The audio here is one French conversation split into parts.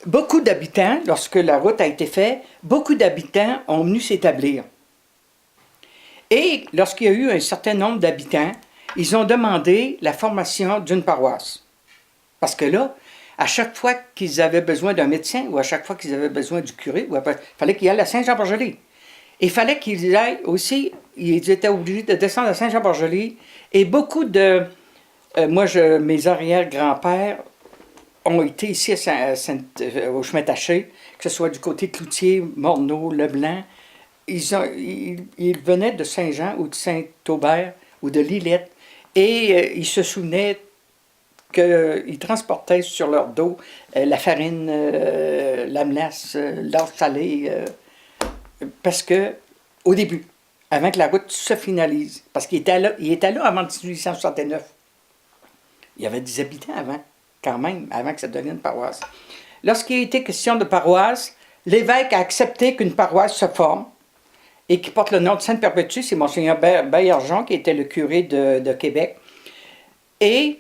beaucoup d'habitants, lorsque la route a été faite, beaucoup d'habitants ont venu s'établir. Et lorsqu'il y a eu un certain nombre d'habitants, ils ont demandé la formation d'une paroisse. Parce que là, à chaque fois qu'ils avaient besoin d'un médecin ou à chaque fois qu'ils avaient besoin du curé, il fallait qu'ils aillent à Saint-Jean-Borgelé. Il fallait qu'ils aillent aussi, ils étaient obligés de descendre à Saint-Jean-Borgelé. Et beaucoup de... mes arrière-grands-pères ont été ici au chemin Taché, que ce soit du côté de Cloutier, Morneau, Leblanc. Ils venaient de Saint-Jean ou de Saint-Aubert ou de Lillette et ils se souvenaient qu'ils transportaient sur leur dos la farine, la melasse, l'or salé, parce que, au début, avant que la route se finalise, parce qu'il était là avant 1869. Il y avait des habitants avant, quand même, avant que ça devienne une paroisse. Lorsqu'il a été question de paroisse, l'évêque a accepté qu'une paroisse se forme et qui porte le nom de Sainte-Perpétue. C'est Monseigneur Baillargeon qui était le curé de Québec. Et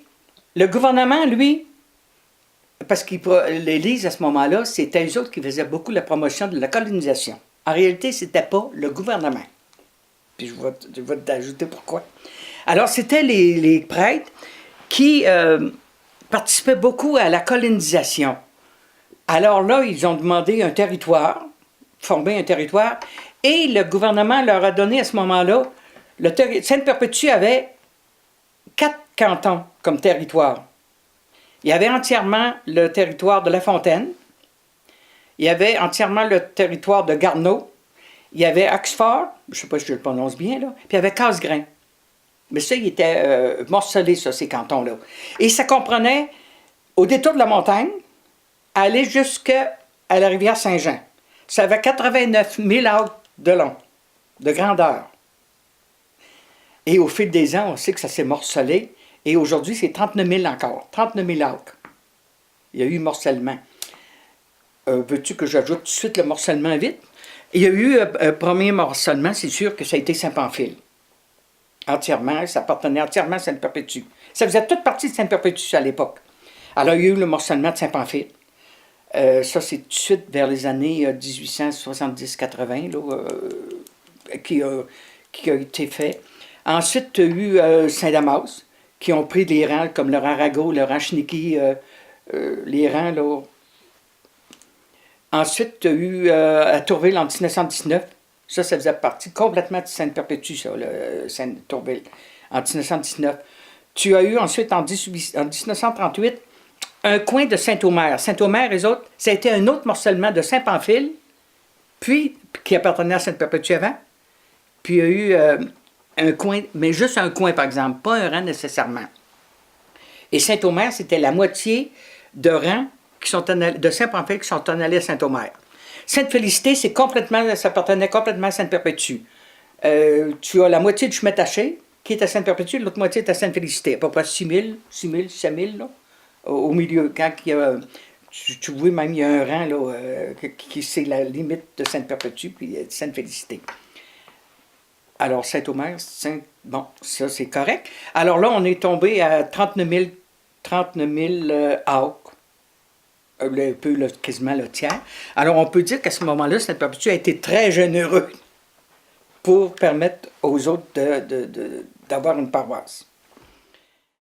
le gouvernement, lui, parce que l'Église, à ce moment-là, c'était eux autres qui faisaient beaucoup la promotion de la colonisation. En réalité, ce n'était pas le gouvernement. Puis je vais t'ajouter pourquoi. Alors, c'était les prêtres qui participaient beaucoup à la colonisation. Alors là, ils ont demandé un territoire, formé un territoire, et le gouvernement leur a donné à ce moment-là, Sainte-Perpétue avait 4 cantons comme territoire. Il y avait entièrement le territoire de La Fontaine, il y avait entièrement le territoire de Garneau, il y avait Oxford, je ne sais pas si je le prononce bien, là, puis il y avait Casgrain. Mais ça, il était morcelé, ça, ces cantons-là. Et ça comprenait, au détour de la montagne, aller jusqu'à la rivière Saint-Jean. Ça avait 89 000 acres de long, de grandeur. Et au fil des ans, on sait que ça s'est morcelé. Et aujourd'hui, c'est 39 000 encore. 39 000 acres. Il y a eu morcellement. Veux-tu que j'ajoute tout de suite le morcellement vite? Il y a eu un premier morcellement, c'est sûr que ça a été Saint-Pamphile. Entièrement, ça appartenait entièrement à Sainte-Perpétue. Ça faisait toute partie de Sainte-Perpétue à l'époque. Alors, il y a eu le morcellement de Saint-Pamphile. Ça, c'est tout de suite vers les années 1870-80 qui a été fait. Ensuite, il y a eu Saint-Damas, qui ont pris les rangs comme le rang Rago, le rang Chiniki, les rangs, là. Ensuite, il y a eu à Tourville en 1919. Ça faisait partie complètement de Sainte-Perpétue, ça, le Sainte-Tourville, en 1919. Tu as eu ensuite, en 1938, un coin de Saint-Omer. Saint-Omer, les autres, ça a été un autre morcellement de Saint-Pamphile, puis, qui appartenait à Sainte-Perpétue avant. Puis, il y a eu un coin, mais juste un coin, par exemple, pas un rang nécessairement. Et Saint-Omer, c'était la moitié de rangs de Saint-Pamphile qui sont en allés à Saint-Omer. Sainte-Félicité, ça appartenait complètement à Sainte-Perpétue. Tu as la moitié du chemin Taché, qui est à Sainte-Perpétue, l'autre moitié est à Sainte-Félicité. À peu près 6 000, 7 000, là, au milieu. Quand il y a, tu vois, même, il y a un rang, là, qui c'est la limite de Sainte-Perpétue, puis de Sainte-Félicité. Alors, Saint-Omer, bon, ça, c'est correct. Alors là, on est tombé à 39 000 acres. Un peu, quasiment le tiers. Alors, on peut dire qu'à ce moment-là, Sainte-Perpétue a été très généreux pour permettre aux autres d'avoir une paroisse.